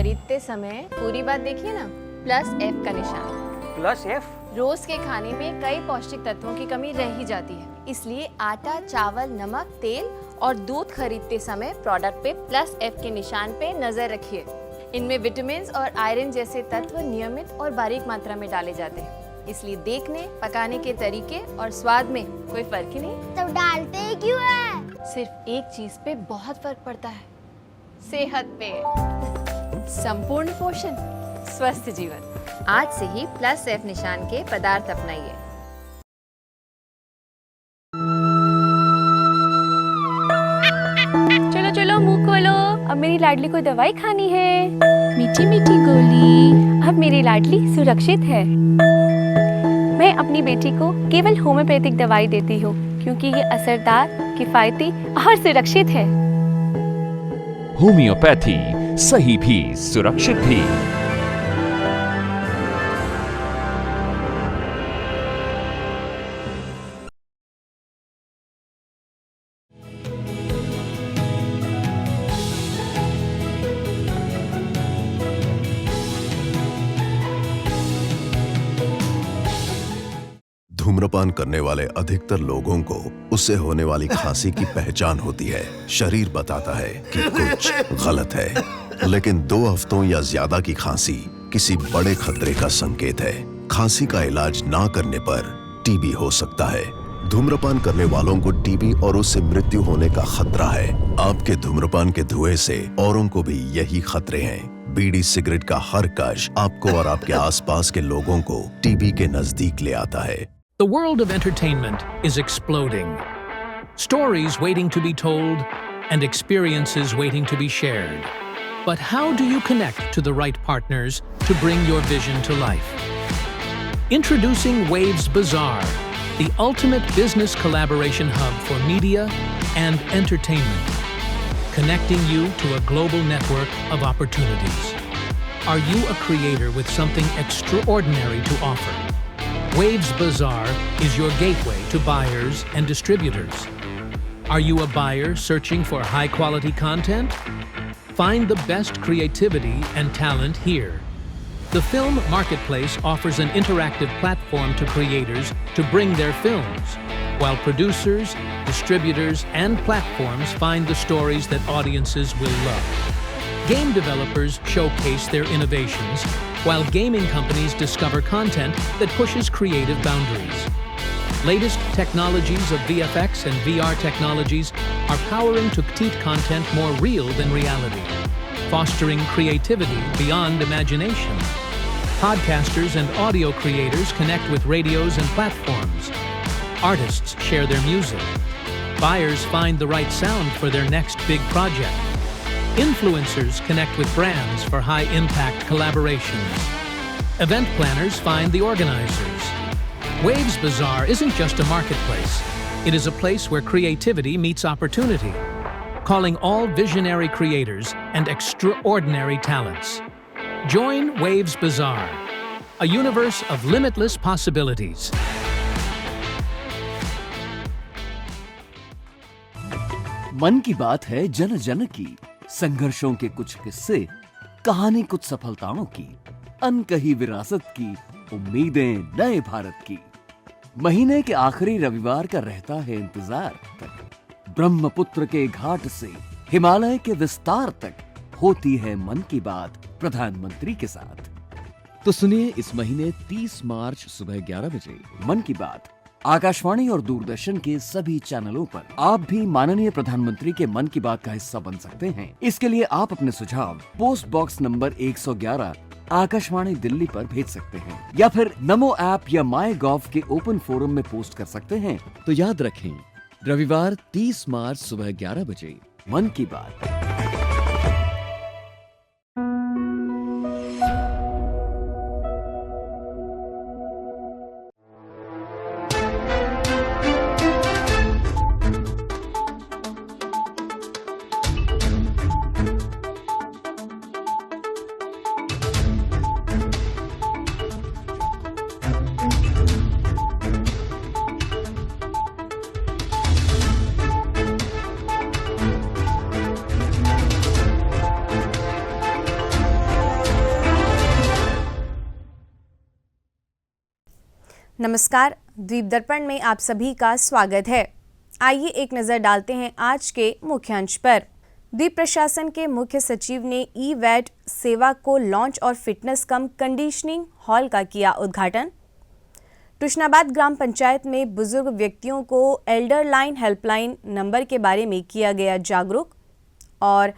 खरीदते समय पूरी बात देखिए ना, +F का निशान। +F? रोज के खाने में कई पौष्टिक तत्वों की कमी रह ही जाती है, इसलिए आटा, चावल, नमक, तेल और दूध खरीदते समय प्रोडक्ट पे +F के निशान पे नजर रखिए। इनमें विटामिन और आयरन जैसे तत्व नियमित और बारीक मात्रा में डाले जाते हैं, इसलिए देखने, पकाने के तरीके और स्वाद में कोई फर्क ही नहीं। तब डालते क्यों है? सिर्फ एक चीज पे बहुत फर्क पड़ता है, सेहत पे। संपूर्ण पोषण, स्वस्थ जीवन। आज से ही +F निशान के पदार्थ अपनाइए। चलो चलो मुंह खोलो, अब मेरी लाडली को दवाई खानी है। मीठी मीठी गोली, अब मेरी लाडली सुरक्षित है। मैं अपनी बेटी को केवल होम्योपैथिक दवाई देती हूँ क्योंकि ये असरदार, किफायती और सुरक्षित है। होम्योपैथी, सही भी सुरक्षित भी। धूम्रपान करने वाले अधिकतर लोगों को उससे होने वाली खांसी की पहचान होती है। शरीर बताता है कि कुछ गलत है, लेकिन 2 हफ्तों या ज्यादा की खांसी किसी बड़े खतरे का संकेत है। खांसी का इलाज ना करने पर टीबी हो सकता है। धूम्रपान करने वालों को टीबी और उससे मृत्यु होने का खतरा है। आपके धूम्रपान के धुएं से औरों को भी यही खतरे हैं। बीड़ी सिगरेट का हर कश आपको और आपके आसपास के लोगों को टीबी के नजदीक ले आता है। The world of entertainment is exploding. Stories waiting to be told and experiences waiting to be shared. But how do you connect to the right partners to bring your vision to life? Introducing Waves Bazaar, the ultimate business collaboration hub for media and entertainment, connecting you to a global network of opportunities. Are you a creator with something extraordinary to offer? Waves Bazaar is your gateway to buyers and distributors. Are you a buyer searching for high-quality content? Find the best creativity and talent here. The Film Marketplace offers an interactive platform to creators to bring their films, while producers, distributors, and platforms find the stories that audiences will love. Game developers showcase their innovations, while gaming companies discover content that pushes creative boundaries. Latest technologies of VFX and VR technologies are powering Tuktit content more real than reality, fostering creativity beyond imagination. Podcasters and audio creators connect with radios and platforms. Artists share their music. Buyers find the right sound for their next big project. Influencers connect with brands for high-impact collaborations. Event planners find the organizers. Waves Bazaar isn't just a marketplace. It is a place where creativity meets opportunity, calling all visionary creators and extraordinary talents. Join Waves Bazaar, a universe of limitless possibilities. मन की बात है जन जन की, संघर्षों के कुछ किस्से, कहानी कुछ सफलताओं की, अनकही विरासत की, उम्मीदें नए भारत की। महीने के आखिरी रविवार का रहता है इंतजार तक। ब्रह्मपुत्र के घाट से हिमालय के विस्तार तक होती है मन की बात प्रधानमंत्री के साथ। तो सुनिए इस महीने 30 मार्च सुबह 11 बजे मन की बात आकाशवाणी और दूरदर्शन के सभी चैनलों पर। आप भी माननीय प्रधानमंत्री के मन की बात का हिस्सा बन सकते हैं। इसके लिए आप अपने सुझाव post box number 111 Akashvani Delhi पर भेज सकते हैं, या फिर नमो ऐप या MyGov के ओपन फोरम में पोस्ट कर सकते हैं। तो याद रखें, रविवार 30 मार्च सुबह 11 बजे मन की बात। नमस्कार, द्वीप दर्पण में आप सभी का स्वागत है। आइए एक नज़र डालते हैं आज के मुख्य अंश पर। द्वीप प्रशासन के मुख्य सचिव ने ई-वैट सेवा को लॉन्च और फिटनेस कम कंडीशनिंग हॉल का किया उद्घाटन। तुशनाबाद ग्राम पंचायत में बुजुर्ग व्यक्तियों को एल्डर लाइन हेल्पलाइन नंबर के बारे में किया गया जागरूक। और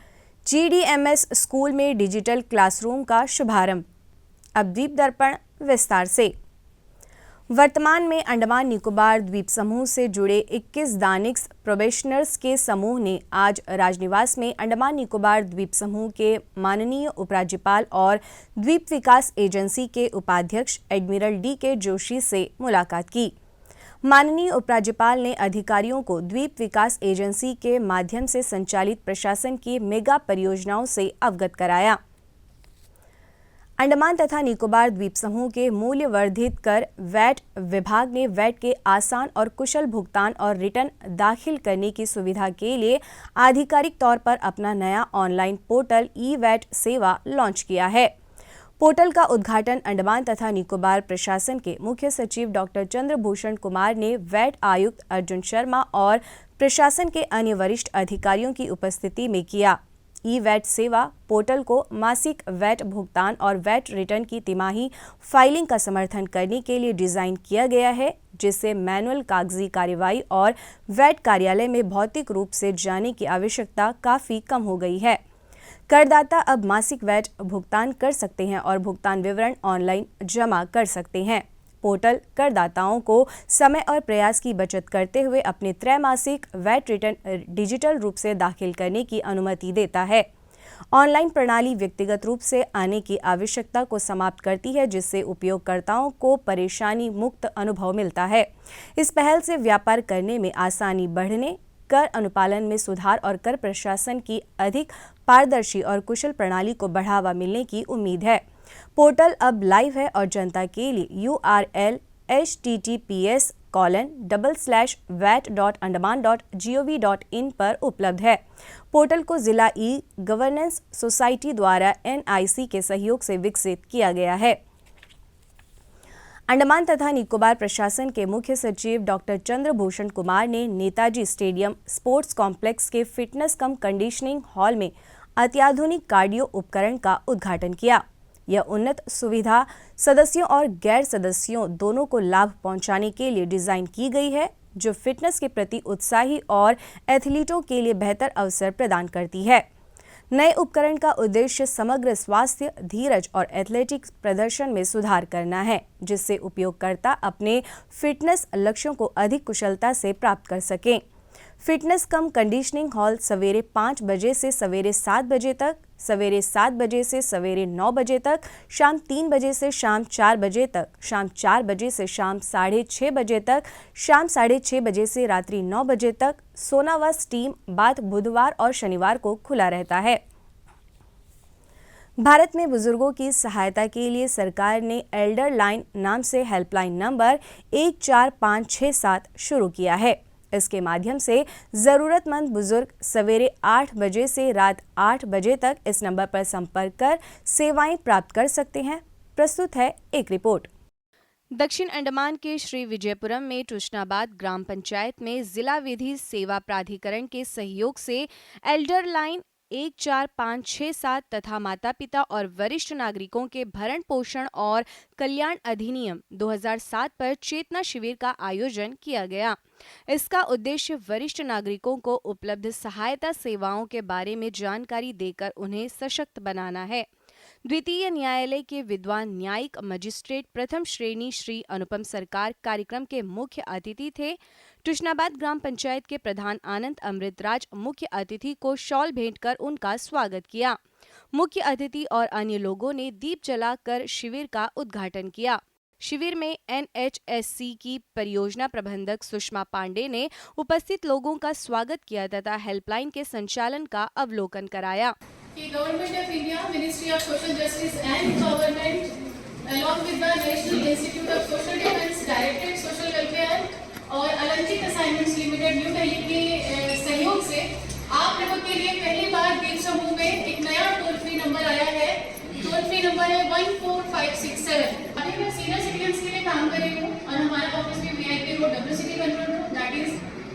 GDMS स्कूल में डिजिटल क्लासरूम का शुभारंभ। अब द्वीप दर्पण विस्तार से। वर्तमान में अंडमान निकोबार द्वीप समूह से जुड़े 21 दानिक्स प्रोबेशनर्स के समूह ने आज राजनिवास में अंडमान निकोबार द्वीप समूह के माननीय उपराज्यपाल और द्वीप विकास एजेंसी के उपाध्यक्ष एडमिरल DK जोशी से मुलाकात की। माननीय उपराज्यपाल ने अधिकारियों को द्वीप विकास एजेंसी के माध्यम से संचालित प्रशासन की मेगा परियोजनाओं से अवगत कराया। अंडमान तथा निकोबार द्वीप समूह के मूल्य वर्धित कर वैट विभाग ने वैट के आसान और कुशल भुगतान और रिटर्न दाखिल करने की सुविधा के लिए आधिकारिक तौर पर अपना नया ऑनलाइन पोर्टल ई-वैट सेवा लॉन्च किया है। पोर्टल का उद्घाटन अंडमान तथा निकोबार प्रशासन के मुख्य सचिव डॉक्टर चंद्रभूषण कुमार ने वैट आयुक्त अर्जुन शर्मा और प्रशासन के अन्य वरिष्ठ अधिकारियों की उपस्थिति में किया। ई-वैट सेवा पोर्टल को मासिक वैट भुगतान और वैट रिटर्न की तिमाही फाइलिंग का समर्थन करने के लिए डिज़ाइन किया गया है, जिससे मैनुअल कागजी कार्यवाही और वैट कार्यालय में भौतिक रूप से जाने की आवश्यकता काफ़ी कम हो गई है। करदाता अब मासिक वैट भुगतान कर सकते हैं और भुगतान विवरण ऑनलाइन जमा कर सकते हैं। पोर्टल करदाताओं को समय और प्रयास की बचत करते हुए अपने त्रैमासिक वैट रिटर्न डिजिटल रूप से दाखिल करने की अनुमति देता है। ऑनलाइन प्रणाली व्यक्तिगत रूप से आने की आवश्यकता को समाप्त करती है, जिससे उपयोगकर्ताओं को परेशानी मुक्त अनुभव मिलता है। इस पहल से व्यापार करने में आसानी बढ़ने, कर अनुपालन में सुधार और कर प्रशासन की अधिक पारदर्शी और कुशल प्रणाली को बढ़ावा मिलने की उम्मीद है। पोर्टल अब लाइव है और जनता के लिए URL https://vat.andaman.gov.in पर उपलब्ध है। पोर्टल को जिला ई-गवर्नेंस सोसाइटी द्वारा NIC के सहयोग से विकसित किया गया है। अंडमान तथा निकोबार प्रशासन के मुख्य सचिव डॉक्टर चंद्रभूषण कुमार ने नेताजी स्टेडियम स्पोर्ट्स कॉम्प्लेक्स के फिटनेस कम कंडीशनिंग हॉल में अत्याधुनिक कार्डियो उपकरण का उद्घाटन किया। यह उन्नत सुविधा सदस्यों और गैर सदस्यों दोनों को लाभ पहुंचाने के लिए डिज़ाइन की गई है, जो फिटनेस के प्रति उत्साही और एथलीटों के लिए बेहतर अवसर प्रदान करती है। नए उपकरण का उद्देश्य समग्र स्वास्थ्य, धीरज और एथलेटिक्स प्रदर्शन में सुधार करना है, जिससे उपयोगकर्ता अपने फिटनेस लक्ष्यों को अधिक कुशलता से प्राप्त कर सकें। फिटनेस कम कंडीशनिंग हॉल सवेरे 5 बजे से सवेरे 7 बजे तक, सवेरे 7 बजे से सवेरे 9 बजे तक, शाम 3 बजे से शाम 4 बजे तक, शाम 4 बजे से शाम 6:30 बजे तक, शाम 6:30 बजे से रात्रि 9 बजे तक, सोना व स्टीम बाथ बुधवार और शनिवार को खुला रहता है। भारत में बुजुर्गों की सहायता के लिए सरकार ने एल्डर लाइन नाम से हेल्पलाइन नंबर 14567 शुरू किया है। इसके माध्यम से ज़रूरतमंद बुजुर्ग सवेरे 8 बजे से रात 8 बजे तक इस नंबर पर संपर्क कर सेवाएं प्राप्त कर सकते हैं। प्रस्तुत है एक रिपोर्ट। दक्षिण अंडमान के श्री विजयपुरम में तुशनाबाद ग्राम पंचायत में जिला विधि सेवा प्राधिकरण के सहयोग से एल्डर लाइन 14567 तथा माता पिता और वरिष्ठ नागरिकों के भरण पोषण और कल्याण अधिनियम 2007 पर चेतना शिविर का आयोजन किया गया। इसका उद्देश्य वरिष्ठ नागरिकों को उपलब्ध सहायता सेवाओं के बारे में जानकारी देकर उन्हें सशक्त बनाना है। द्वितीय न्यायालय के विद्वान न्यायिक मजिस्ट्रेट प्रथम श्रेणी श्री अनुपम सरकार कार्यक्रम के मुख्य अतिथि थे। तुशनाबाद ग्राम पंचायत के प्रधान आनंद अमृतराज मुख्य अतिथि को शॉल भेंट कर उनका स्वागत किया। मुख्य अतिथि और अन्य लोगों ने दीप जलाकर शिविर का उद्घाटन किया। शिविर में NHSC की परियोजना प्रबंधक सुषमा पांडे ने उपस्थित लोगों का स्वागत किया तथा हेल्पलाइन के संचालन का अवलोकन कराया। Government of India, ministry of social justice and government along with the national institute of social defence, directorate social welfare और Alankit assignments limited New Delhi के सहयोग से आप लोगों के लिए पहली बार द्वीप समूह में एक नया टोल फ्री नंबर आया है। टोल फ्री नंबर है 14567। अभी मैं सीनियर सिटीजन्स के लिए काम कर रही हूँ और हमारे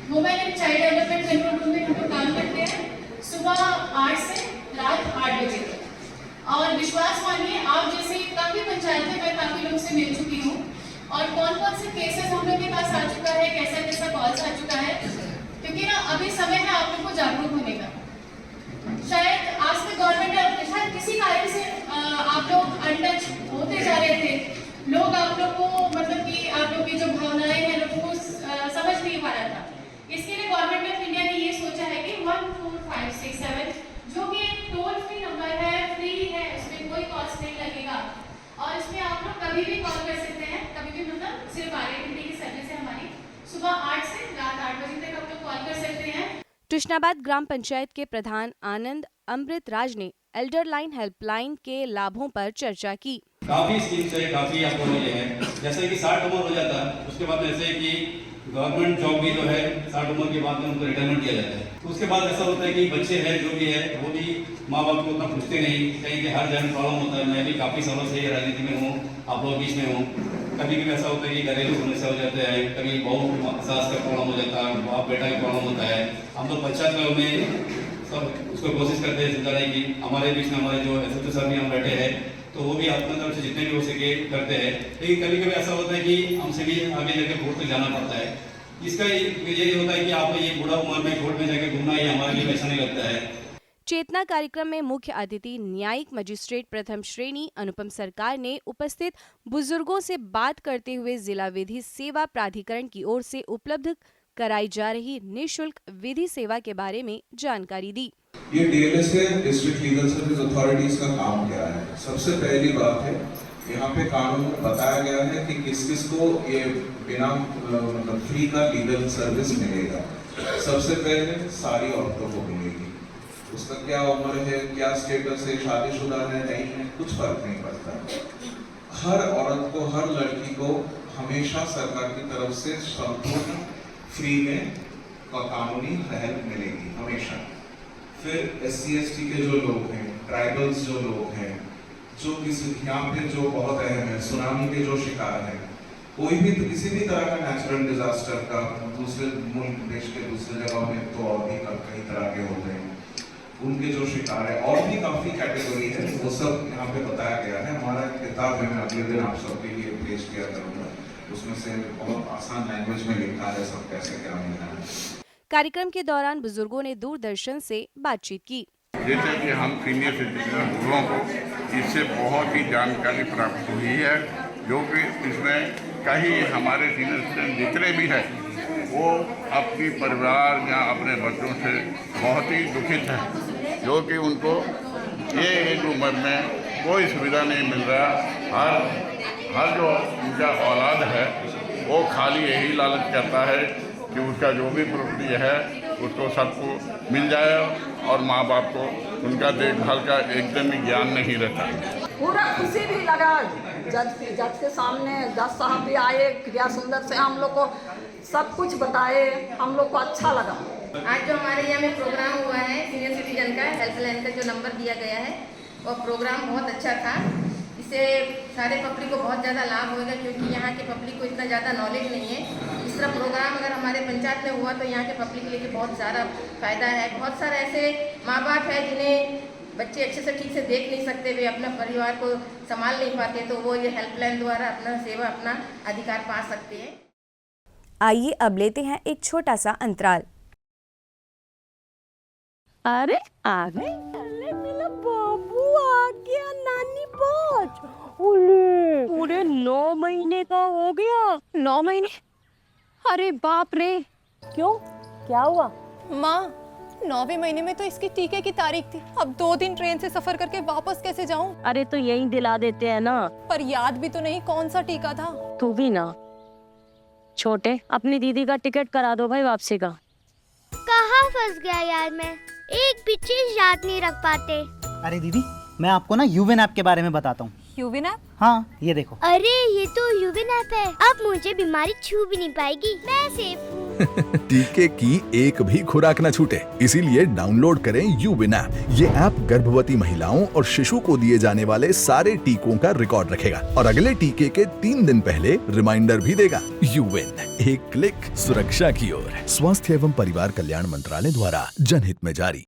women and child development control room में हम लोग काम करते हैं सुबह 8 से रात 8 बजे तक। और विश्वास मानिए, आप जैसे काफ़ी पंचायतें मैं काफ़ी लोगों से मिल चुकी हूँ और कौन कौन से केसेस हम लोग के पास आ चुका है, कैसा कैसा कॉल्स आ चुका है, क्योंकि ना अभी समय है आप लोग को जागरूक होने का। शायद आज तक गवर्नमेंट शायद किसी कारण से आप लोग अनटच होते जा रहे थे, लोग आप लोग को मतलब कि आप लोग की जो भावनाएं हैं लोगों को समझ नहीं पा रहा था। इसके लिए गवर्नमेंट ऑफ इंडिया ने ये सोचा है कि 14567 जो कि एक टोल फ्री नंबर है, फ्री है, उसमें कोई कॉस्ट नहीं लगेगा और इसमें आप लोग कभी भी कॉल कर सकते हैं, कभी भी मतलब सिर्फ 12 घंटे की सर्विस है हमारी, सुबह 8 से रात 8 बजे तक आप लोग कॉल कर सकते हैं। कृष्णाबाद ग्राम पंचायत के प्रधान आनंद अमृत राज ने एल्डर लाइन हेल्पलाइन के लाभों पर चर्चा की। काफ़ी स्कीम्स है, काफ़ी आपको ये है, जैसे कि 60 उम्र हो जाता है उसके बाद ऐसे कि गवर्नमेंट जॉब भी जो है 60 उम्र के बाद में उनको रिटायरमेंट दिया जाता है। तो उसके बाद ऐसा होता है कि बच्चे हैं जो भी है वो भी माँ बाप को उतना पूछते नहीं, कहीं के हर जगह प्रॉब्लम होता है। मैं भी काफ़ी सालों से राजनीति में हूँ, आप लोग बीच में हूँ। कभी भी ऐसा होता है कि घरेलू समस्या हो जाते हैं, कभी बहू सास का प्रॉब्लम हो जाता है, बाप बेटा का प्रॉब्लम होता है। हम लोग पंचायत में सब उसको कोशिश करते हैं सुधारने की। हमारे बीच में हमारे जो SHO सर भी हम बैठे हैं तो वो भी अपने तरफ से जितने भी हो सके करते हैं, लेकिन कभी कभी ऐसा होता है कि हमसे भी आगे जाकर कोर्ट तक जाना पड़ता है। इसका ये होता है कि आपको ये बुढ़ा उम्र में कोर्ट में जाकर घूमना ये हमारे लिए अच्छा नहीं लगता है। चेतना कार्यक्रम में मुख्य अतिथि न्यायिक मजिस्ट्रेट प्रथम श्रेणी अनुपम सरकार ने उपस्थित बुजुर्गों से बात करते हुए जिला विधि सेवा प्राधिकरण की ओर से उपलब्ध कराई जा रही निःशुल्क विधि सेवा के बारे में जानकारी दी। ये DLSA district legal service authorities का काम क्या है? सबसे पहली बात है यहाँ पे कानून में बताया गया है कि किस किस को ये बिना मतलब फ्री का लीगल सर्विस मिलेगा। सबसे पहले सारी औरतों को मिलेगी, उसका क्या उम्र है, क्या स्टेटस है, शादीशुदा है नहीं है, कुछ फर्क नहीं पड़ता। हर औरत को, हर लड़की को हमेशा सरकार की तरफ से संपूर्ण फ्री में कानूनी हेल्प मिलेगी हमेशा। फिर SC/ST के जो लोग हैं, ट्राइबल्स जो लोग हैं, जो किसी यहाँ पे जो बहुत अहम है, सुनामी के जो शिकार हैं, कोई भी किसी भी तरह का नेचुरल डिजास्टर का दूसरे मुल्क देश के दूसरे जगह में तो और भी कई तरह के होते हैं, उनके जो शिकार है और भी काफ़ी कैटेगरी है, वो सब यहाँ पे बताया गया है। हमारा किताब है, मैं अगले दिन आप सबके लिए पेश किया करूँगा, उसमें से बहुत आसान लैंग्वेज में लिखा है सब कैसे क्या मिलना है। कार्यक्रम के दौरान बुजुर्गों ने दूरदर्शन से बातचीत की। जैसे कि हम सीनियर सिटीजन लोगों को इससे बहुत ही जानकारी प्राप्त हुई है, जो कि इसमें कई हमारे सीनियर सिटीजन जितने भी हैं वो अपनी परिवार या अपने बच्चों से बहुत ही दुखित हैं, जो कि उनको ये एज उम्र में कोई सुविधा नहीं मिल रहा। हर जो उनका औलाद है वो खाली यही लालच करता है कि उसका जो भी प्रॉपर्टी है उसको सबको मिल जाए और माँ बाप को उनका देखभाल का एकदम ही ज्ञान नहीं रहता। पूरा खुशी भी लगा, जज के सामने जज साहब भी आए, क्या सुंदर से हम लोग को सब कुछ बताए, हम लोग को अच्छा लगा। आज जो हमारे यहाँ में प्रोग्राम हुआ है सीनियर सिटीजन का हेल्पलाइन का जो नंबर दिया गया है वो प्रोग्राम बहुत अच्छा था। इससे सारे पब्लिक को बहुत ज़्यादा लाभ होगा, क्योंकि यहाँ के पब्लिक को इतना ज़्यादा नॉलेज नहीं है। इस तरह प्रोग्राम अगर हमारे पंचायत में हुआ तो यहाँ के पब्लिक के लिए बहुत सारा फ़ायदा है। बहुत सारे ऐसे माँ बाप हैं जिन्हें बच्चे अच्छे से ठीक से देख नहीं सकते, वे अपने परिवार को संभाल नहीं पाते, तो वो ये हेल्पलाइन द्वारा अपना सेवा, अपना अधिकार पा सकते हैं। आइए अब लेते हैं एक छोटा सा अंतराल। अरे आ गई, अरे मेरा बाबू आ गया, नानी पहुंच। पूरे 9 महीने का हो गया। 9 महीने? अरे बाप रे। क्यों, क्या हुआ? माँ, 9वें महीने में तो इसके टीके की तारीख थी। अब 2 दिन ट्रेन से सफर करके वापस कैसे जाऊं? अरे तो यही दिला देते हैं ना। पर याद भी तो नहीं कौन सा टीका था। तू भी ना छोटे, अपनी दीदी का टिकट करा दो भाई वापसी का। कहाँ फंस गया यार, मैं एक भी चीज याद नहीं रख पाते। अरे दीदी, मैं आपको ना यूविन ऐप के बारे में बताता हूँ। यूविन ऐप? हाँ, ये देखो। अरे ये तो यूविन ऐप है, अब मुझे बीमारी छू भी नहीं पाएगी, मैं सेफ हूँ। टीके की एक भी खुराक न छूटे, इसीलिए डाउनलोड करें यूविन ऐप। ये ऐप गर्भवती महिलाओं और शिशु को दिए जाने वाले सारे टीकों का रिकॉर्ड रखेगा और अगले टीके के 3 दिन पहले रिमाइंडर भी देगा। यूविन, एक क्लिक सुरक्षा की ओर। स्वास्थ्य एवं परिवार कल्याण मंत्रालय द्वारा जनहित में जारी।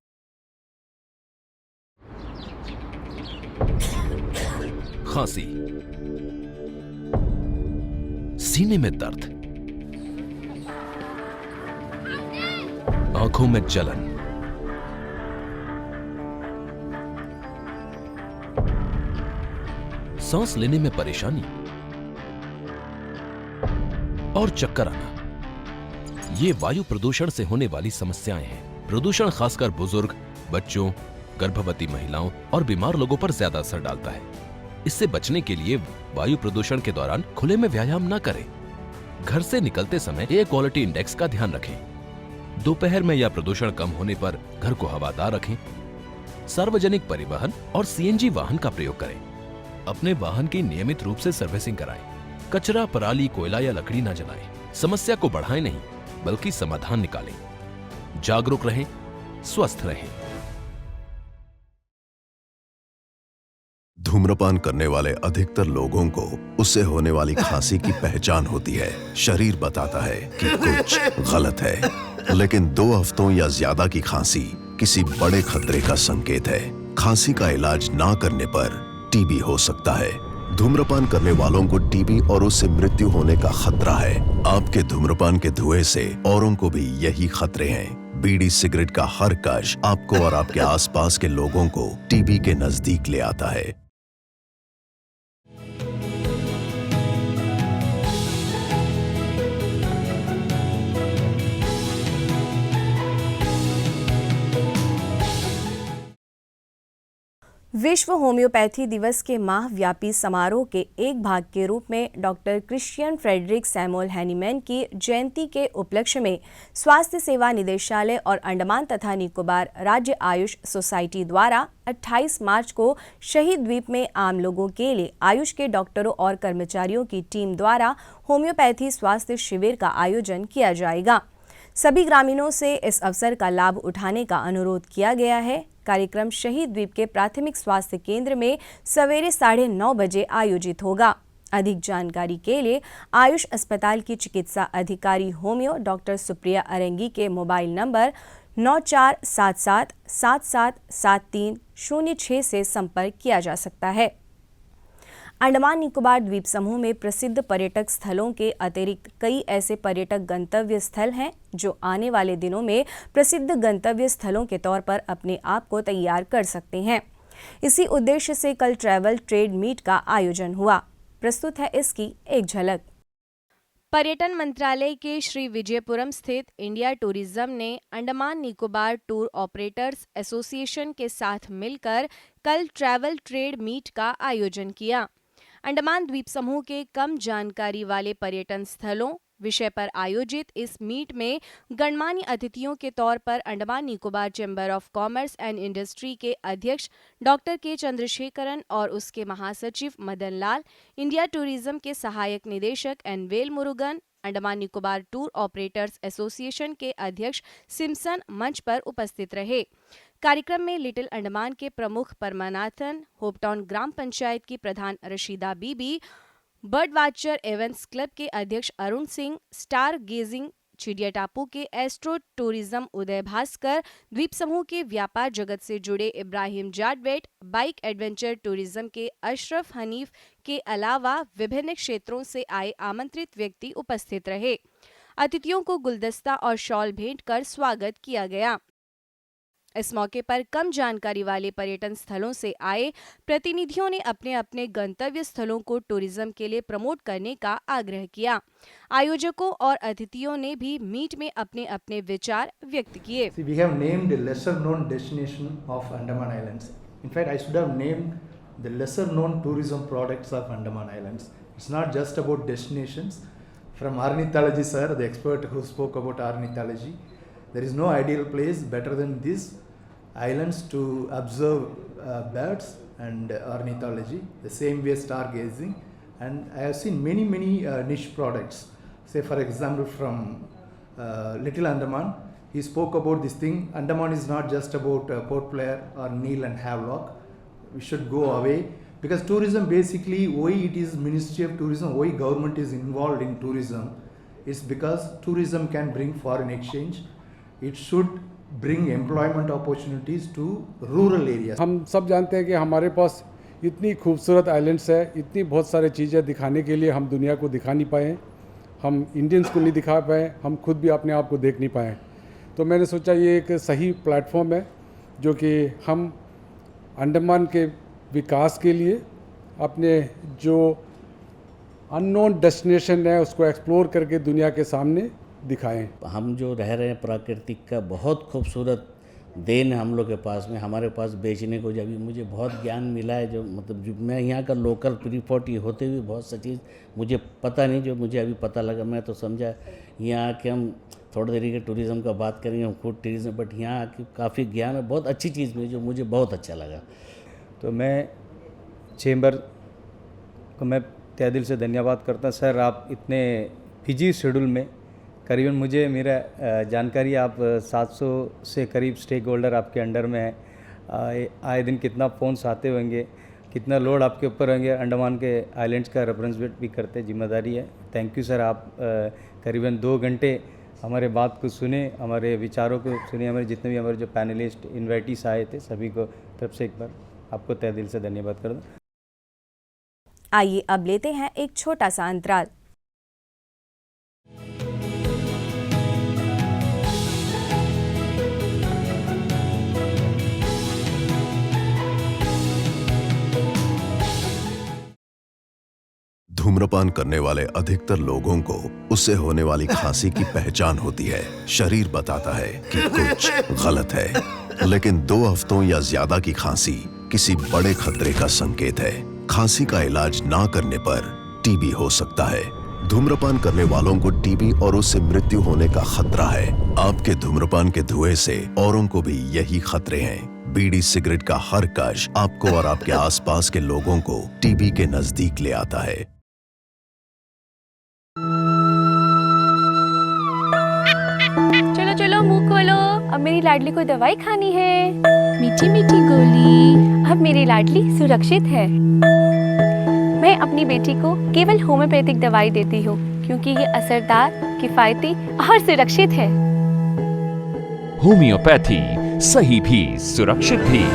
खांसी, सीने में दर्द, आंखों में जलन, सांस लेने में परेशानी और चक्कर आना, ये वायु प्रदूषण से होने वाली समस्याएं हैं। प्रदूषण खासकर बुजुर्ग, बच्चों, गर्भवती महिलाओं और बीमार लोगों पर ज्यादा असर डालता है। इससे बचने के लिए वायु प्रदूषण के दौरान खुले में व्यायाम न करें। घर से निकलते समय एयर क्वालिटी इंडेक्स का ध्यान रखें। दोपहर में या प्रदूषण कम होने पर घर को हवादार रखें। सार्वजनिक परिवहन और सीएनजी वाहन का प्रयोग करें। अपने वाहन की नियमित रूप से सर्विसिंग कराएं। कचरा, पराली, कोयला या लकड़ी न जलाएं। समस्या को बढ़ाएं नहीं, बल्कि समाधान निकालें। जागरूक रहें, स्वस्थ रहें। धूम्रपान करने वाले अधिकतर लोगों को उससे होने वाली खांसी की पहचान होती है। शरीर बताता है कि कुछ गलत है, लेकिन 2 हफ्तों या ज्यादा की खांसी किसी बड़े खतरे का संकेत है। खांसी का इलाज ना करने पर टीबी हो सकता है। धूम्रपान करने वालों को टीबी और उससे मृत्यु होने का खतरा है। आपके धूम्रपान के धुएं से औरों को भी यही खतरे हैं। बीड़ी सिगरेट का हर कश आपको और आपके आसपास के लोगों को टीबी के नजदीक ले आता है। विश्व होम्योपैथी दिवस के माह व्यापी समारोह के एक भाग के रूप में doctor Christian Friedrich Samuel Hahnemann की जयंती के उपलक्ष्य में स्वास्थ्य सेवा निदेशालय और अंडमान तथा निकोबार राज्य आयुष सोसाइटी द्वारा 28 मार्च को शहीद द्वीप में आम लोगों के लिए आयुष के डॉक्टरों और कर्मचारियों की टीम द्वारा होम्योपैथी स्वास्थ्य शिविर का आयोजन किया जाएगा। सभी ग्रामीणों से इस अवसर का लाभ उठाने का अनुरोध किया गया है। कार्यक्रम शहीद द्वीप के प्राथमिक स्वास्थ्य केंद्र में सवेरे 9:30 बजे आयोजित होगा। अधिक जानकारी के लिए आयुष अस्पताल की चिकित्सा अधिकारी होम्यो डॉक्टर सुप्रिया अरेंगी के मोबाइल नंबर 9477777306 से संपर्क किया जा सकता है। अंडमान निकोबार द्वीप समूह में प्रसिद्ध पर्यटक स्थलों के अतिरिक्त कई ऐसे पर्यटक गंतव्य स्थल हैं जो आने वाले दिनों में प्रसिद्ध गंतव्य स्थलों के तौर पर अपने आप को तैयार कर सकते हैं। इसी उद्देश्य से कल ट्रैवल ट्रेड मीट का आयोजन हुआ। प्रस्तुत है इसकी एक झलक। पर्यटन मंत्रालय के श्री विजयपुरम स्थित इंडिया टूरिज्म ने Andaman Nicobar tour operators association के साथ मिलकर कल ट्रैवल ट्रेड मीट का आयोजन किया। अंडमान द्वीप समूह के कम जानकारी वाले पर्यटन स्थलों विषय पर आयोजित इस मीट में गणमान्य अतिथियों के तौर पर Andaman Nicobar chamber of commerce and industry के अध्यक्ष डॉक्टर के चंद्रशेखरन और उसके महासचिव मदन लाल, इंडिया टूरिज्म के सहायक निदेशक N Vel Murugan, Andaman Nicobar tour operators association के अध्यक्ष सिम्सन मंच पर उपस्थित रहे। कार्यक्रम में लिटिल अंडमान के प्रमुख परमानाथन, होपटाउन ग्राम पंचायत की प्रधान रशीदा बीबी, बर्ड वाचर एवेंट्स क्लब के अध्यक्ष अरुण सिंह, स्टार गेजिंग चिड़िया टापू के एस्ट्रो टूरिज्म उदय भास्कर, द्वीप समूह के व्यापार जगत से जुड़े इब्राहिम जाडवेट, बाइक एडवेंचर टूरिज्म के अशरफ हनीफ के अलावा विभिन्न क्षेत्रों से आए आमंत्रित व्यक्ति उपस्थित रहे। अतिथियों को गुलदस्ता और शॉल भेंट कर स्वागत किया गया। इस मौके पर कम जानकारी वाले पर्यटन स्थलों से आए प्रतिनिधियों ने अपने अपने गंतव्य स्थलों को टूरिज्म के लिए प्रमोट करने का आग्रह किया। आयोजकों और अतिथियों ने भी मीट में अपने अपने विचार व्यक्त किए। We have named the lesser known destination of Andaman Islands. In fact, I should have named the lesser known tourism products of Andaman Islands. It's not just about destinations. From ornithology, sir, the expert who spoke about ornithology, there is no ideal place better than these islands to observe birds and ornithology, the same way stargazing. And I have seen many niche products. Say for example from Little Andaman. He spoke about this thing. Andaman is not just about Port Blair or Neil and Havelock. We should go away because tourism basically, why it is Ministry of Tourism, why government is involved in tourism, is because tourism can bring foreign exchange. It should bring employment opportunities to rural areas. हम सब जानते हैं कि हमारे पास इतनी खूबसूरत islands है, इतनी बहुत सारी चीज़ें दिखाने के लिए हम दुनिया को दिखा नहीं पाए, हम इंडियंस को नहीं दिखा पाए, हम खुद भी अपने आप को देख नहीं पाए। तो मैंने सोचा ये एक सही प्लेटफॉर्म है जो कि हम अंडमान के विकास के लिए अपने जो अननोन डेस्टिनेशन है उसको एक्सप्लोर करके दुनिया के सामने दिखाएं। हम जो रह रहे हैं प्राकृतिक का बहुत खूबसूरत देन है हम लोग के पास में, हमारे पास बेचने को जब मुझे बहुत ज्ञान मिला है, जो मतलब जो मैं यहाँ का लोकल प्री-40 होते हुए बहुत सा चीज़ मुझे पता नहीं, जो मुझे अभी पता लगा। मैं तो समझा यहाँ आके हम थोड़ी देरी के टूरिज़्म का बात करेंगे, हम फूड टूरिज़्म, बट यहाँ आके काफ़ी ज्ञान है, बहुत अच्छी चीज़ मिली जो मुझे बहुत अच्छा लगा। तो मैं चेंबर को मैं तहे दिल से धन्यवाद करता हूँ। सर आप इतने बिजी शेड्यूल में करीबन मुझे मेरा जानकारी आप 700 से करीब स्टेक होल्डर आपके अंडर में है, आए दिन कितना फ़ोन्स आते होंगे, कितना लोड आपके ऊपर होंगे, अंडमान के आइलैंड्स का रिप्रेजेंट भी करते जिम्मेदारी है। थैंक यू सर, आप करीबन 2 घंटे हमारे बात को सुने, हमारे विचारों को सुने, हमारे जितने भी हमारे जो पैनलिस्ट इन्वाइटीज आए थे सभी को तरफ से एक बार आपको तहे दिल से धन्यवाद कर दूँ। आइए अब लेते हैं एक छोटा सा अंतराल। धूम्रपान करने वाले अधिकतर लोगों को उससे होने वाली खांसी की पहचान होती है। शरीर बताता है कि कुछ गलत है, लेकिन 2 हफ्तों या ज्यादा की खांसी किसी बड़े खतरे का संकेत है। खांसी का इलाज ना करने पर टीबी हो सकता है। धूम्रपान करने वालों को टीबी और उससे मृत्यु होने का खतरा है। आपके धूम्रपान के धुएं से औरों को भी यही खतरे हैं। बीड़ी सिगरेट का हर कश आपको और आपके आसपास के लोगों को टीबी के नजदीक ले आता है। चलो चलो मुंह खोलो, अब मेरी लाडली को दवाई खानी है। मीठी मीठी गोली, अब मेरी लाडली सुरक्षित है। मैं अपनी बेटी को केवल होम्योपैथिक दवाई देती हूँ क्योंकि ये असरदार, किफायती और सुरक्षित है। होम्योपैथी, सही भी सुरक्षित भी।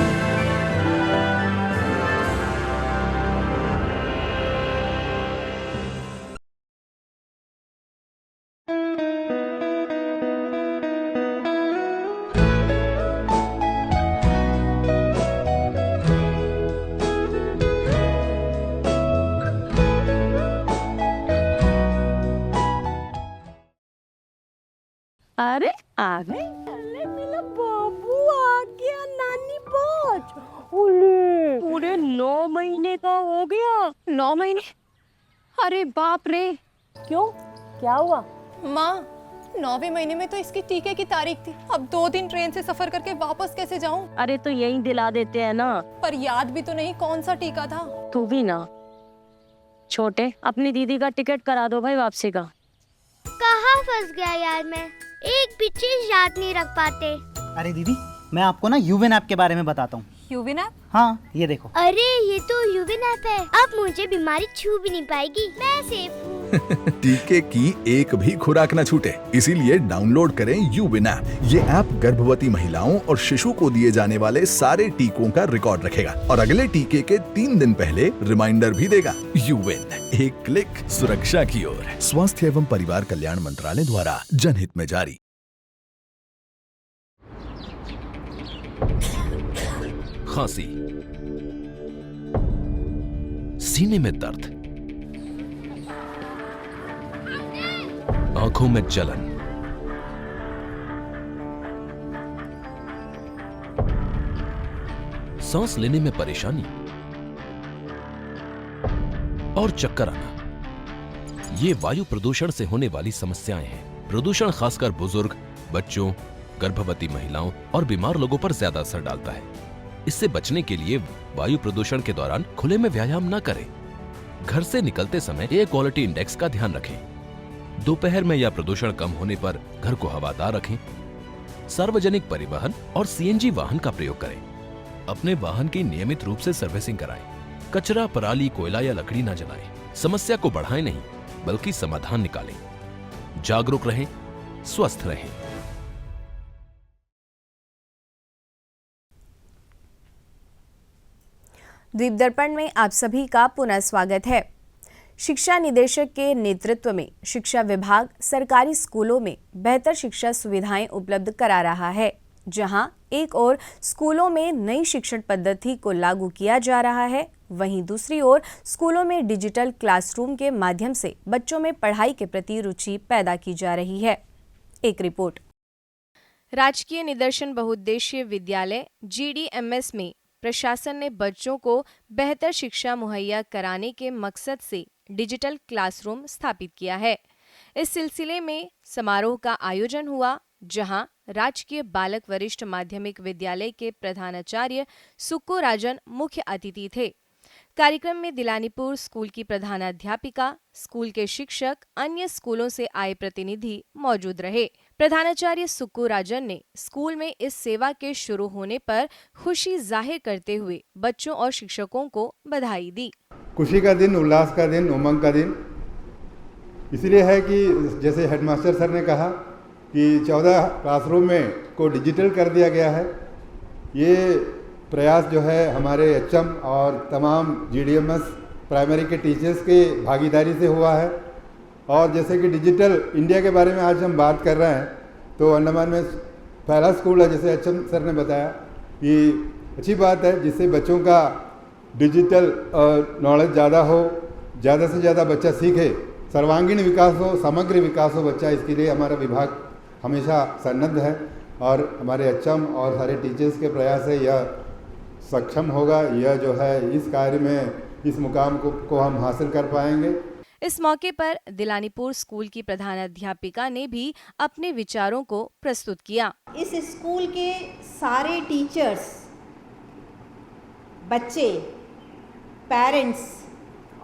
अरे आ गई, अरे मेरा बाबू आ गया, नानी पहुंच। ओले पूरे 9 महीने का हो गया। 9 महीने? अरे बाप रे। क्यों, क्या हुआ? माँ 9वें महीने में तो इसकी टीके की तारीख थी, अब 2 दिन ट्रेन से सफर करके वापस कैसे जाऊं? अरे तो यहीं दिला देते हैं ना। पर याद भी तो नहीं कौन सा टीका था। तू भी ना छोटे, अपनी दीदी का टिकट करा दो भाई वापसी का। कहाँ फंस गया यार मैं, एक भी चीज याद नहीं रख पाते। अरे दीदी, मैं आपको ना यूविन ऐप के बारे में बताता हूँ। यूविन ऐप? हाँ, ये देखो। अरे ये तो यूविन ऐप है, अब मुझे बीमारी छू भी नहीं पाएगी, मैं सेफ हूँ। टीके की एक भी खुराक न छूटे, इसीलिए डाउनलोड करें यूविन ऐप। ये ऐप गर्भवती महिलाओं और शिशु को दिए जाने वाले सारे टीकों का रिकॉर्ड रखेगा और अगले टीके के 3 दिन पहले रिमाइंडर भी देगा। यूविन, एक क्लिक सुरक्षा की ओर। स्वास्थ्य एवं परिवार कल्याण मंत्रालय द्वारा जनहित में जारी। खांसी, सीने में दर्द, आंखों में जलन, सांस लेने में परेशानी और चक्कर आना, ये वायु प्रदूषण से होने वाली समस्याएं हैं। प्रदूषण खासकर बुजुर्ग, बच्चों, गर्भवती महिलाओं और बीमार लोगों पर ज्यादा असर डालता है। इससे बचने के लिए वायु प्रदूषण के दौरान खुले में व्यायाम न करें। घर से निकलते समय एयर क्वालिटी इंडेक्स का ध्यान रखें। दोपहर में या प्रदूषण कम होने पर घर को हवादार रखें। सार्वजनिक परिवहन और सीएनजी वाहन का प्रयोग करें। अपने वाहन की नियमित रूप से सर्विसिंग कराएं। कचरा, पराली, कोयला या लकड़ी न जलाएं। समस्या को बढ़ाएं नहीं, बल्कि समाधान निकालें। जागरूक रहें, स्वस्थ रहें। द्वीप दर्पण में आप सभी का पुनः स्वागत है। शिक्षा निदेशक के नेतृत्व में शिक्षा विभाग सरकारी स्कूलों में बेहतर शिक्षा सुविधाएं उपलब्ध करा रहा है, जहां एक ओर स्कूलों में नई शिक्षण पद्धति को लागू किया जा रहा है, वहीं दूसरी ओर स्कूलों में डिजिटल क्लासरूम के माध्यम से बच्चों में पढ़ाई के प्रति रुचि पैदा की जा रही है। एक रिपोर्ट। राजकीय निदर्शन बहुउद्देशीय विद्यालय GDMS में प्रशासन ने बच्चों को बेहतर शिक्षा मुहैया कराने के मकसद से डिजिटल क्लासरूम स्थापित किया है। इस सिलसिले में समारोह का आयोजन हुआ, जहां राजकीय बालक वरिष्ठ माध्यमिक विद्यालय के प्रधानाचार्य सुक्कू राजन मुख्य अतिथि थे। कार्यक्रम में दिलानीपुर स्कूल की प्रधानाध्यापिका, स्कूल के शिक्षक, अन्य स्कूलों से आए प्रतिनिधि मौजूद रहे। प्रधानाचार्य सुक्कू राजन ने स्कूल में इस सेवा के शुरू होने पर खुशी जाहिर करते हुए बच्चों और शिक्षकों को बधाई दी। खुशी का दिन, उल्लास का दिन, उमंग का दिन इसलिए है कि जैसे हेडमास्टर सर ने कहा कि 14 क्लासरूम में को डिजिटल कर दिया गया है। ये प्रयास जो है हमारे HM और तमाम GDMS प्राइमरी के टीचर्स के भागीदारी से हुआ है। और जैसे कि डिजिटल इंडिया के बारे में आज हम बात कर रहे हैं, तो अंडमान में पहला स्कूल है, जैसे HM सर ने बताया, कि अच्छी बात है जिससे बच्चों का डिजिटल नॉलेज ज़्यादा हो, ज़्यादा से ज़्यादा बच्चा सीखे, सर्वांगीण विकास हो, समग्र विकास हो बच्चा। इसके लिए हमारा विभाग हमेशा सन्नद्ध है और हमारे HM और सारे टीचर्स के प्रयास से यह सक्षम होगा। यह जो है इस कार्य में, इस मुकाम को हम हासिल कर पाएंगे। इस मौके पर दिलानीपुर स्कूल की प्रधानाध्यापिका ने भी अपने विचारों को प्रस्तुत किया। इस स्कूल के सारे टीचर्स, बच्चे, पेरेंट्स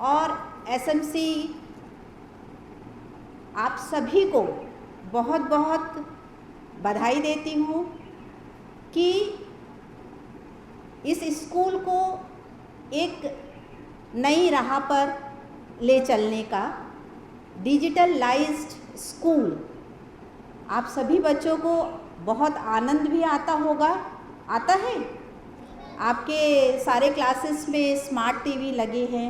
और SMC आप सभी को बहुत बहुत बधाई देती हूँ कि इस स्कूल को एक नई राह पर ले चलने का, डिजिटलाइज्ड स्कूल, आप सभी बच्चों को बहुत आनंद भी आता होगा, आता है। आपके सारे क्लासेस में स्मार्ट टीवी लगे हैं।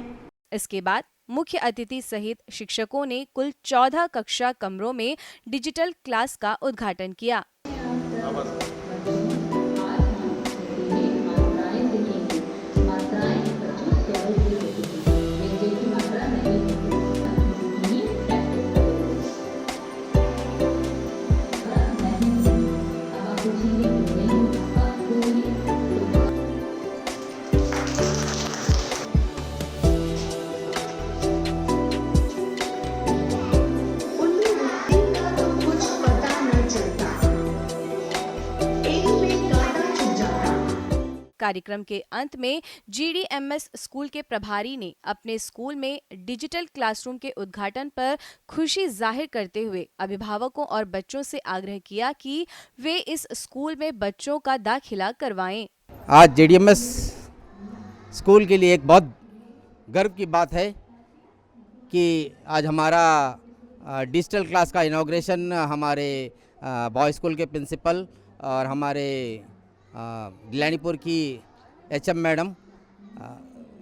इसके बाद मुख्य अतिथि सहित शिक्षकों ने कुल 14 कक्षा कमरों में डिजिटल क्लास का उद्घाटन किया। कार्यक्रम के अंत में GDMS स्कूल के प्रभारी ने अपने स्कूल में डिजिटल क्लासरूम के उद्घाटन पर खुशी जाहिर करते हुए अभिभावकों और बच्चों से आग्रह किया कि वे इस स्कूल में बच्चों का दाखिला करवाएं। आज GDMS स्कूल के लिए एक बहुत गर्व की बात है कि आज हमारा डिजिटल क्लास का इनॉग्रेशन हमारे बॉय स्कूल के प्रिंसिपल और हमारे दिलानीपुर की HM मैडम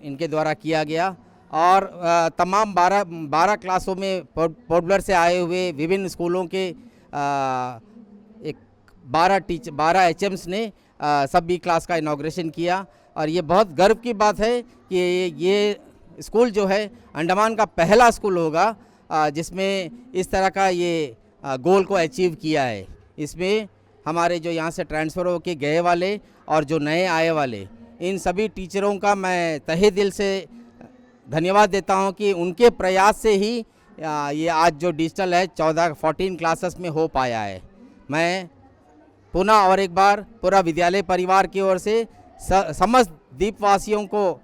इनके द्वारा किया गया और तमाम 12 क्लासों में पोर्ट ब्लेयर से आए हुए विभिन्न स्कूलों के एक 12 HMs ने सभी क्लास का इनॉग्रेशन किया। और ये बहुत गर्व की बात है कि ये स्कूल जो है अंडमान का पहला स्कूल होगा जिसमें इस तरह का ये गोल को अचीव किया है। इसमें हमारे जो यहाँ से ट्रांसफ़र होके गए वाले और जो नए आए वाले, इन सभी टीचरों का मैं तहे दिल से धन्यवाद देता हूँ कि उनके प्रयास से ही ये आज जो डिजिटल है 14 क्लासेस में हो पाया है। मैं पुनः और एक बार पूरा विद्यालय परिवार की ओर से समस्त द्वीपवासियों को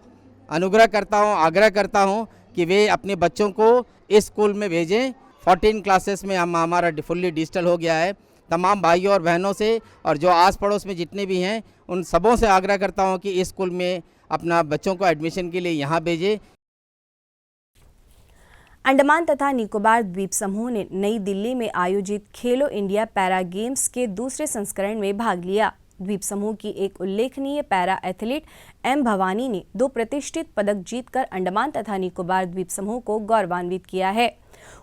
अनुग्रह करता हूँ, आग्रह करता हूँ कि वे अपने बच्चों को इस स्कूल में भेजें। 14 क्लासेस में हमारा फुल्ली डिजिटल हो गया है। तमाम भाइयों और बहनों से और जो आस पड़ोस में जितने भी हैं उन सबों से आग्रह करता हूं कि इस स्कूल में अपना बच्चों को एडमिशन के लिए यहाँ भेजें। अंडमान तथा निकोबार द्वीप समूह ने नई दिल्ली में आयोजित खेलो इंडिया पैरा गेम्स के दूसरे संस्करण में भाग लिया। द्वीप समूह की एक उल्लेखनीय पैरा एथलीट एम भवानी ने 2 प्रतिष्ठित पदक जीतकर अंडमान तथा निकोबार द्वीप समूह को गौरवान्वित किया है।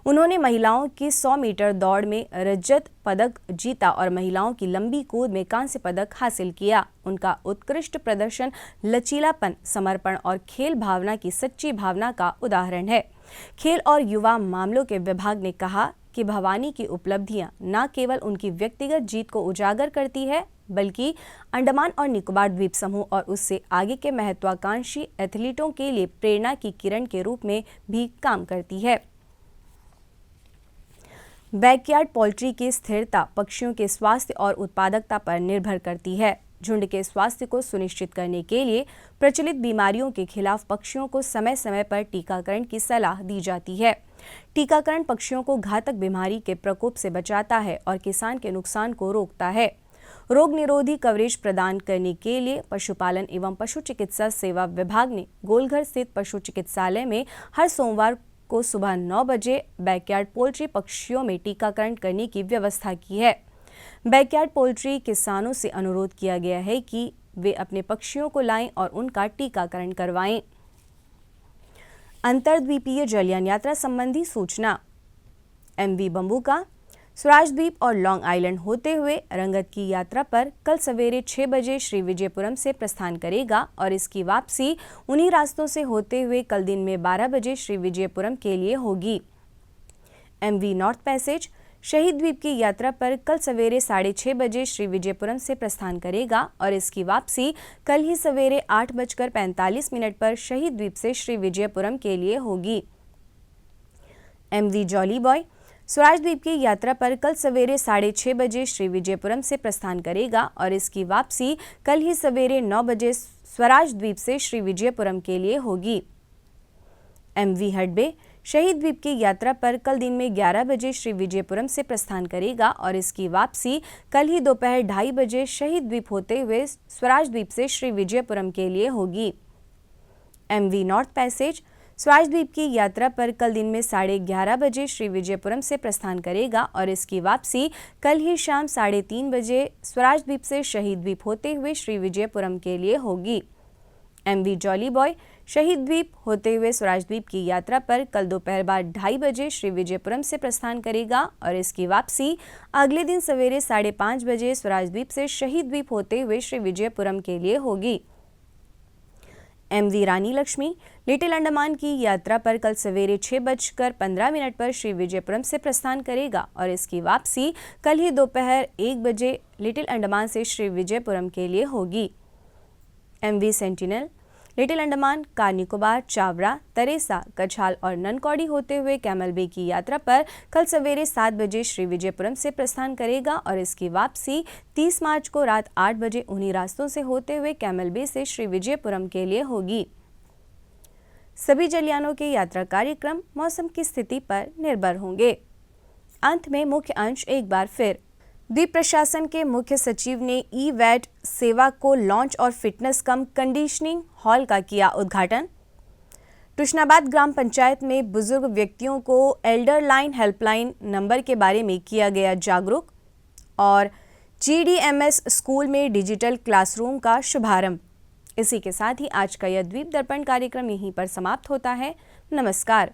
उन्होंने महिलाओं की 100 मीटर दौड़ में रजत पदक जीता और महिलाओं की लंबी कूद में कांस्य पदक हासिल किया। उनका उत्कृष्ट प्रदर्शन लचीलापन, समर्पण और खेल भावना की सच्ची भावना का उदाहरण है। खेल और युवा मामलों के विभाग ने कहा कि भवानी की उपलब्धियां न केवल उनकी व्यक्तिगत जीत को उजागर करती है बल्कि अंडमान और निकोबार द्वीप समूह और उससे आगे के महत्वाकांक्षी एथलीटों के लिए प्रेरणा की किरण के रूप में भी काम करती है। बैकयार्ड पोल्ट्री की स्थिरता पक्षियों के स्वास्थ्य और उत्पादकता पर निर्भर करती है। झुंड के स्वास्थ्य को सुनिश्चित करने के लिए प्रचलित बीमारियों के खिलाफ पक्षियों को समय समय पर टीकाकरण की सलाह दी जाती है। टीकाकरण पक्षियों को घातक बीमारी के प्रकोप से बचाता है और किसान के नुकसान को रोकता है। रोग निरोधी कवरेज प्रदान करने के लिए पशुपालन एवं पशु चिकित्सा सेवा विभाग ने गोलघर स्थित पशु चिकित्सालय में हर सोमवार को सुबह 9 बजे बैकयार्ड पोल्ट्री पक्षियों में टीकाकरण करने की व्यवस्था की है। बैकयार्ड पोल्ट्री किसानों से अनुरोध किया गया है कि वे अपने पक्षियों को लाएं और उनका टीकाकरण करवाएं। अंतर्द्वीपीय जलयान यात्रा संबंधी सूचना। MV बंबूका स्वराज द्वीप और लॉन्ग आइलैंड होते हुए रंगत की यात्रा पर कल सवेरे 6 बजे श्री विजयपुरम से प्रस्थान करेगा और इसकी वापसी उन्हीं रास्तों से होते हुए कल दिन में 12 बजे श्री विजयपुरम के लिए होगी। MV नॉर्थ पैसेज शहीद द्वीप की यात्रा पर कल सवेरे 6:30 बजे श्री विजयपुरम से प्रस्थान करेगा और इसकी वापसी कल ही सवेरे 8:45 पर शहीद द्वीप से श्री विजयपुरम के लिए होगी। MV जॉली बॉय स्वराज द्वीप की यात्रा पर कल सवेरे 6:30 बजे श्री विजयपुरम से प्रस्थान करेगा और इसकी वापसी कल ही सवेरे 9 बजे स्वराज द्वीप से श्री विजयपुरम के लिए होगी। MV हडबे शहीद द्वीप की यात्रा पर कल दिन में 11 बजे श्री विजयपुरम से प्रस्थान करेगा और इसकी वापसी कल ही दोपहर 2:30 बजे शहीद द्वीप होते हुए स्वराज द्वीप से श्री विजयपुरम के लिए होगी। MV नॉर्थ पैसेज स्वराज द्वीप की यात्रा पर कल दिन में 11:30 बजे श्री विजयपुरम से प्रस्थान करेगा और इसकी वापसी कल ही शाम 3:30 बजे स्वराज द्वीप से शहीद द्वीप होते हुए श्री विजयपुरम के लिए होगी। MV जॉली बॉय शहीद द्वीप होते हुए स्वराज द्वीप की यात्रा पर कल दोपहर बाद 2:30 बजे श्री विजयपुरम से प्रस्थान करेगा और इसकी वापसी अगले दिन सवेरे 5:30 बजे स्वराज द्वीप से शहीद द्वीप होते हुए श्री विजयपुरम के लिए होगी। MV रानी लक्ष्मी लिटिल अंडमान की यात्रा पर कल सवेरे 6:15 पर श्री विजयपुरम से प्रस्थान करेगा और इसकी वापसी कल ही दोपहर 1 बजे लिटिल अंडमान से श्री विजयपुरम के लिए होगी। MV Sentinel little Andaman, car Nicobar, Chowra, Teressa, Katchal और ननकौड़ी होते हुए कैमल बे की यात्रा पर कल सवेरे 7 बजे श्री विजयपुरम से प्रस्थान करेगा और इसकी वापसी 30 मार्च को रात 8 बजे उन्हीं रास्तों से होते हुए कैमल बे से श्री विजयपुरम के लिए होगी। सभी जलयानों के यात्रा कार्यक्रम मौसम की स्थिति पर निर्भर होंगे। अंत में मुख्य अंश एक बार फिर। द्वीप प्रशासन के मुख्य सचिव ने ई-वैट सेवा को लॉन्च और फिटनेस कम कंडीशनिंग हॉल का किया उद्घाटन। तुशनाबाद ग्राम पंचायत में बुजुर्ग व्यक्तियों को एल्डर लाइन हेल्पलाइन नंबर के बारे में किया गया जागरूक। और GDMS स्कूल में डिजिटल क्लासरूम का शुभारंभ। इसी के साथ ही आज का यह द्वीप दर्पण कार्यक्रम यहीं पर समाप्त होता है। नमस्कार।